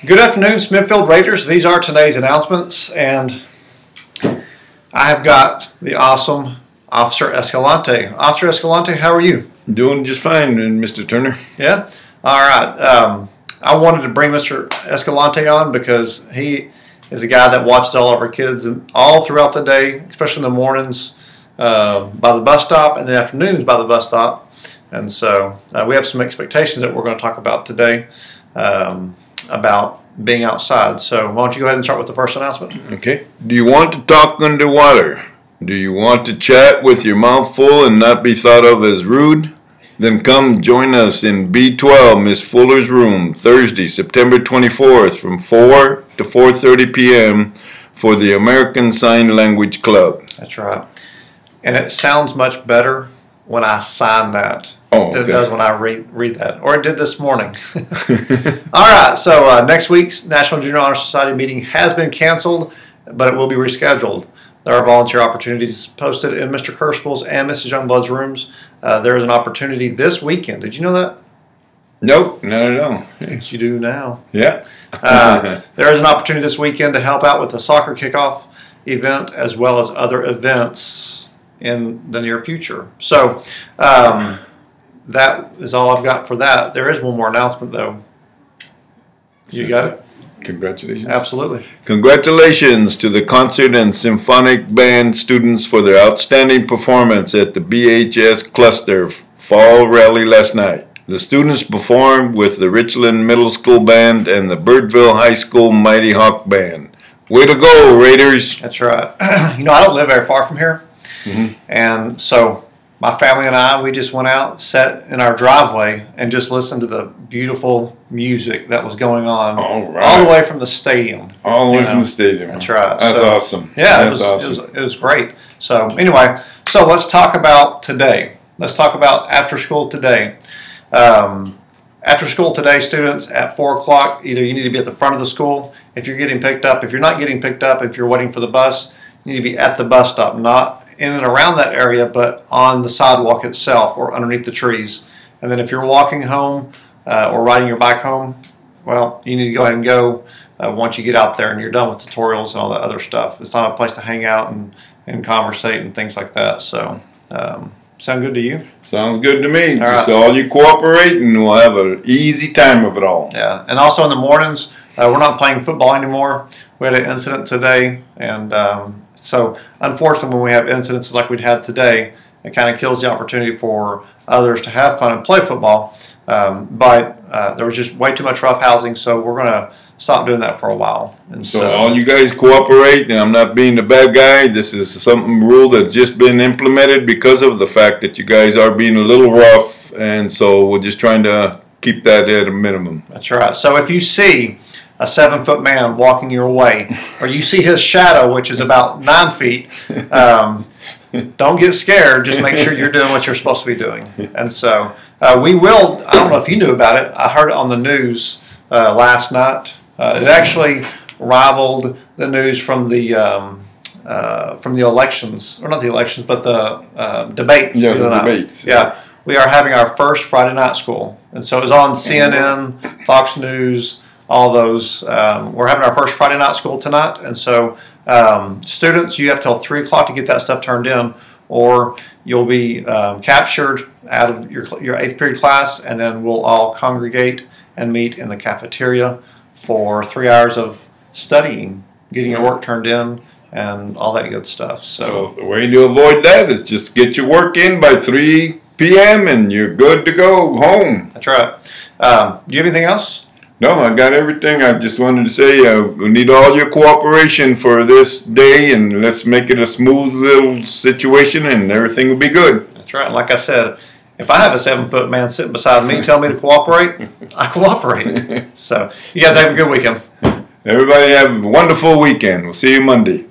Good afternoon, Smithfield Raiders. These are today's announcements, and I have got the awesome Officer Escalante. Officer Escalante, how are you? Doing just fine, Mr. Turner. Yeah? All right. I wanted to bring Mr. Escalante on because he is a guy that watches all of our kids all throughout the day, especially in the mornings by the bus stop and the afternoons by the bus stop. And so we have some expectations that we're going to talk about today about being outside. So why don't you go ahead and start with the first announcement? Okay. Do you want to talk underwater? Do you want to chat with your mouth full and not be thought of as rude? Then come join us in B12, Miss Fuller's room, Thursday, September 24th from 4 to 4:30 p.m. for the American Sign Language Club. That's right. And it sounds much better when I sign that than it does when I read that. Or it did this morning. All right, so next week's National Junior Honor Society meeting has been canceled, but it will be rescheduled. There are volunteer opportunities posted in Mr. Kirschbill's and Mrs. Youngblood's rooms. There is an opportunity this weekend. Did you know that? Nope, not at all. Yes, you do now. Yeah. There is an opportunity this weekend to help out with the soccer kickoff event as well as other events in the near future. So that is all I've got for that. There is one more announcement, though. You got it? Congratulations. Absolutely. Congratulations to the concert and symphonic band students for their outstanding performance at the BHS Cluster Fall Rally last night. The students performed with the Richland Middle School Band and the Birdville High School Mighty Hawk Band. Way to go, Raiders! That's right. You know, I don't live very far from here. And so my family and I, we just went out, sat in our driveway, and just listened to the beautiful music that was going on all the way from the stadium. All the way from the stadium. That's right. That's awesome. Yeah, That's awesome. It was great. So anyway, so let's talk about today. Let's talk about after school today. After school today, students at 4 o'clock, either you need to be at the front of the school. If you're getting picked up, if you're not getting picked up, if you're waiting for the bus, you need to be at the bus stop, not in and around that area, but on the sidewalk itself or underneath the trees. And then if you're walking home or riding your bike home, well, you need to go ahead and go once you get out there and you're done with tutorials and all that other stuff. It's not a place to hang out and conversate and things like that. So, sound good to you? Sounds good to me. All Just right. all you cooperate and we'll have an easy time of it all. Yeah, and also in the mornings, we're not playing football anymore. We had an incident today, and so unfortunately when we have incidents like we'd had today, it kind of kills the opportunity for others to have fun and play football. But there was just way too much roughhousing, so we're going to stop doing that for a while. And so all you guys cooperate, and I'm not being the bad guy. This is some rule that's just been implemented because of the fact that you guys are being a little rough, and so we're just trying to keep that at a minimum. That's right. So if you see a 7-foot man walking your way, or you see his shadow, which is about 9 feet, don't get scared. Just make sure you're doing what you're supposed to be doing. And so we will, I don't know if you knew about it, I heard it on the news last night. It actually rivaled the news from the elections, or not the elections, but the debates. Yeah, the debates. Yeah, we are having our first Friday night school. And so it was on CNN, Fox News, all those. We're having our first Friday night school tonight, and so students, you have till 3 o'clock to get that stuff turned in, or you'll be captured out of your 8th period class, and then we'll all congregate and meet in the cafeteria for 3 hours of studying, getting your work turned in, and all that good stuff. So the way to avoid that is just get your work in by 3 p.m. and you're good to go home. That's right. Do you have anything else? No, I got everything. I just wanted to say we need all your cooperation for this day, and let's make it a smooth little situation, and everything will be good. That's right. Like I said, if I have a 7-foot man sitting beside me telling me to cooperate, I cooperate. So you guys have a good weekend. Everybody have a wonderful weekend. We'll see you Monday.